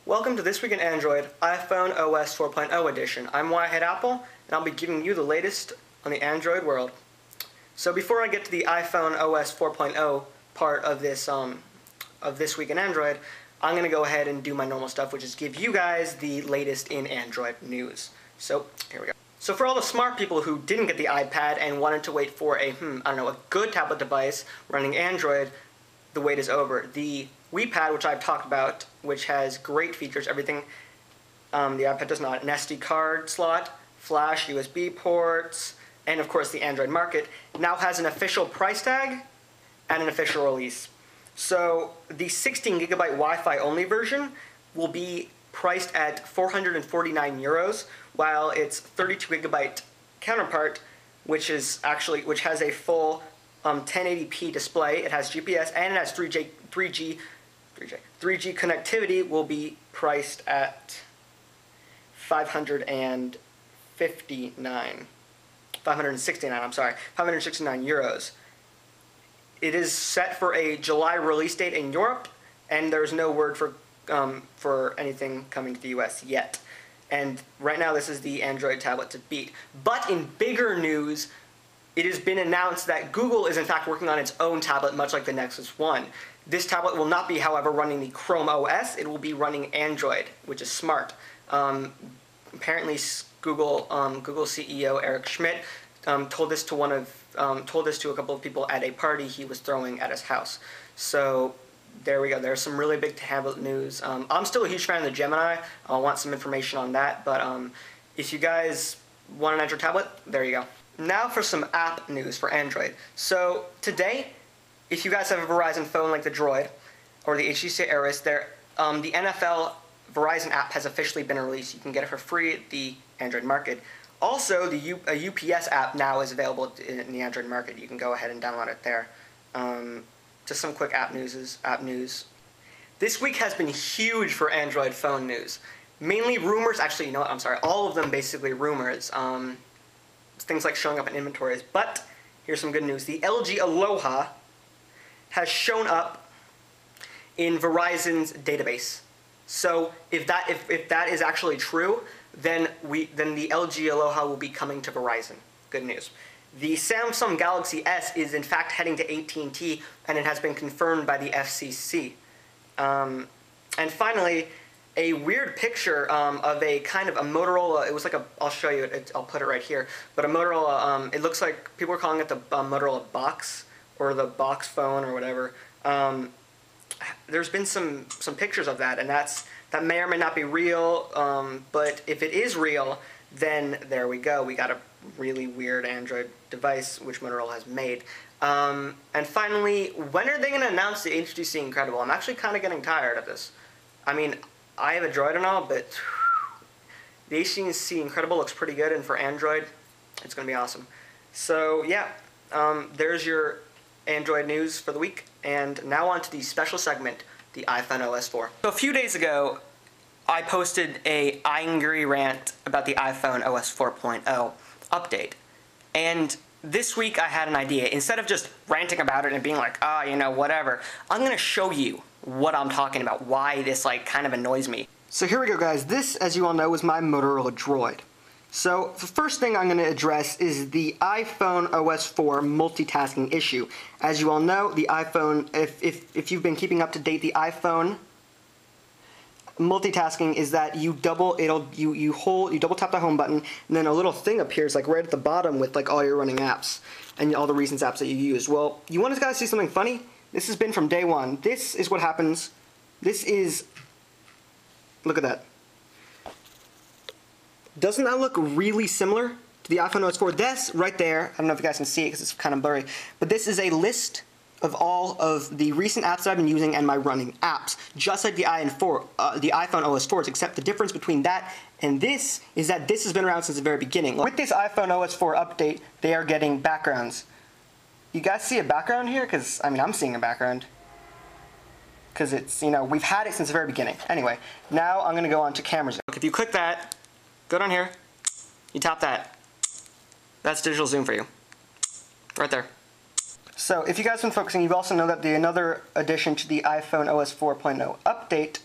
Welcome to This Week in Android, iPhone OS 4.0 edition. I'm Wyatt Apple, and I'll be giving you the latest on the Android world. So before I get to the iPhone OS 4.0 part of this Week in Android, I'm going to go ahead and do my normal stuff, which is give you guys the latest in Android news. So here we go. So for all the smart people who didn't get the iPad and wanted to wait for a good tablet device running Android, the wait is over. The WePad, which I've talked about, which has great features, everything the iPad does not, an SD card slot, flash USB ports, and of course the Android market, now has an official price tag and an official release. So the 16 gigabyte Wi-Fi only version will be priced at 449 euros, while its 32 gigabyte counterpart, which has a full 1080p display, it has GPS, and it has 3G connectivity, will be priced at 569 euros. It is set for a July release date in Europe, and there's no word for anything coming to the US yet. And right now this is the Android tablet to beat. But in bigger news, it has been announced that Google is in fact working on its own tablet, much like the Nexus 1. This tablet will not be, however, running the Chrome OS. It will be running Android, which is smart. Apparently, Google CEO Eric Schmidt told this to a couple of people at a party he was throwing at his house. So there we go. There's some really big tablet news. I'm still a huge fan of the Gemini. I want some information on that. But if you guys want an Android tablet, there you go. Now for some app news for Android. So today, if you guys have a Verizon phone like the Droid or the HTC Aorus, the NFL Verizon app has officially been released. You can get it for free at the Android market. Also, a UPS app now is available in the Android market. You can go ahead and download it there. Just some quick app news. This week has been huge for Android phone news. Mainly rumors. Actually, you know what? I'm sorry. All of them basically rumors. Things like showing up in inventories. But here's some good news. The LG Aloha has shown up in Verizon's database. So if that is actually true, then the LG Aloha will be coming to Verizon. Good news. The Samsung Galaxy S is in fact heading to AT&T, and it has been confirmed by the FCC. And finally, a weird picture of a kind of a Motorola. It was like I'll show you it. I'll put it right here. But a Motorola. It looks like people are calling it the Motorola Box or the Box phone or whatever. There's been some pictures of that, and that may or may not be real. But if it is real, then there we go. We got a really weird Android device which Motorola has made. And finally, when are they going to announce the HTC Incredible? I'm actually kind of getting tired of this. I mean, I have a Droid and all, but the HTC Incredible looks pretty good, and for Android, it's going to be awesome. So yeah, there's your Android news for the week, and now on to the special segment, the iPhone OS 4. So a few days ago, I posted an angry rant about the iPhone OS 4.0 update, and this week I had an idea. Instead of just ranting about it and being like, whatever, I'm going to show you what I'm talking about, why this kind of annoys me. So here we go, guys. This, as you all know, is my Motorola Droid. So the first thing I'm going to address is the iPhone OS 4 multitasking issue. As you all know, the iPhone, if you've been keeping up to date, the iPhone multitasking is that you double tap the home button, and then a little thing appears right at the bottom with all your running apps and all the recent apps that you use. Well, you want to guys see something funny? This has been from day one. This is what happens. Look at that. Doesn't that look really similar to the iPhone OS 4? This right there, I don't know if you guys can see it because it's kind of blurry, but this is a list of all of the recent apps that I've been using and my running apps, just like the iPhone OS 4, except the difference between that and this is that this has been around since the very beginning. With this iPhone OS 4 update, they are getting backgrounds. You guys see a background here? Because, I'm seeing a background. Because it's, we've had it since the very beginning. Anyway, now I'm going to go on to cameras. Look, if you click that, go down here, you tap that. That's digital zoom for you. Right there. So if you guys have been focusing, you also know that another addition to the iPhone OS 4.0 update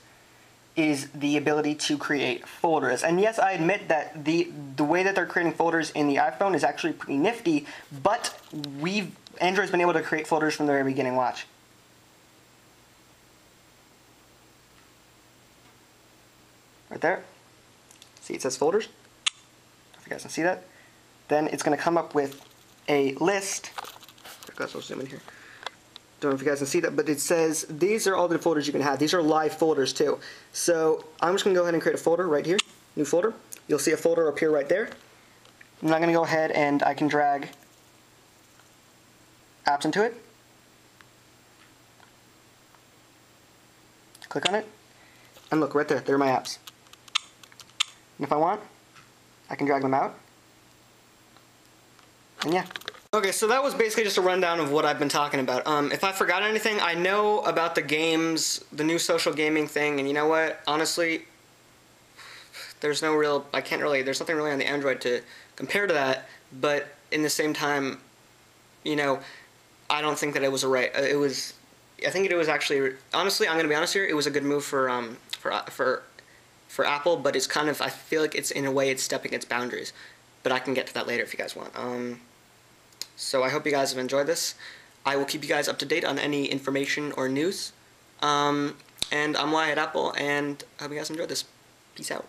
is the ability to create folders. And yes, I admit that the way that they're creating folders in the iPhone is actually pretty nifty, but Android's been able to create folders from the very beginning. Watch. Right there. See, it says folders. If you guys can see that. Then it's going to come up with a list. I'll zoom in here. Don't know if you guys can see that, but it says these are all the folders you can have. These are live folders too. So I'm just going to go ahead and create a folder right here. New folder. You'll see a folder appear right there. I'm not going to go ahead and I can drag apps into it. Click on it. And look, right there. There are my apps. And if I want, I can drag them out. And yeah. Okay, so that was basically just a rundown of what I've been talking about. If I forgot anything, I know about the games, the new social gaming thing, and you know what? Honestly, there's no real, there's nothing really on the Android to compare to that, but in the same time, you know, I don't think that it was I think it was actually, honestly, I'm going to be honest here, it was a good move for Apple, but it's kind of, I feel like it's, in a way, it's stepping its boundaries. But I can get to that later if you guys want. So I hope you guys have enjoyed this. I will keep you guys up to date on any information or news. And I'm Wyatt Apple, and I hope you guys enjoyed this. Peace out.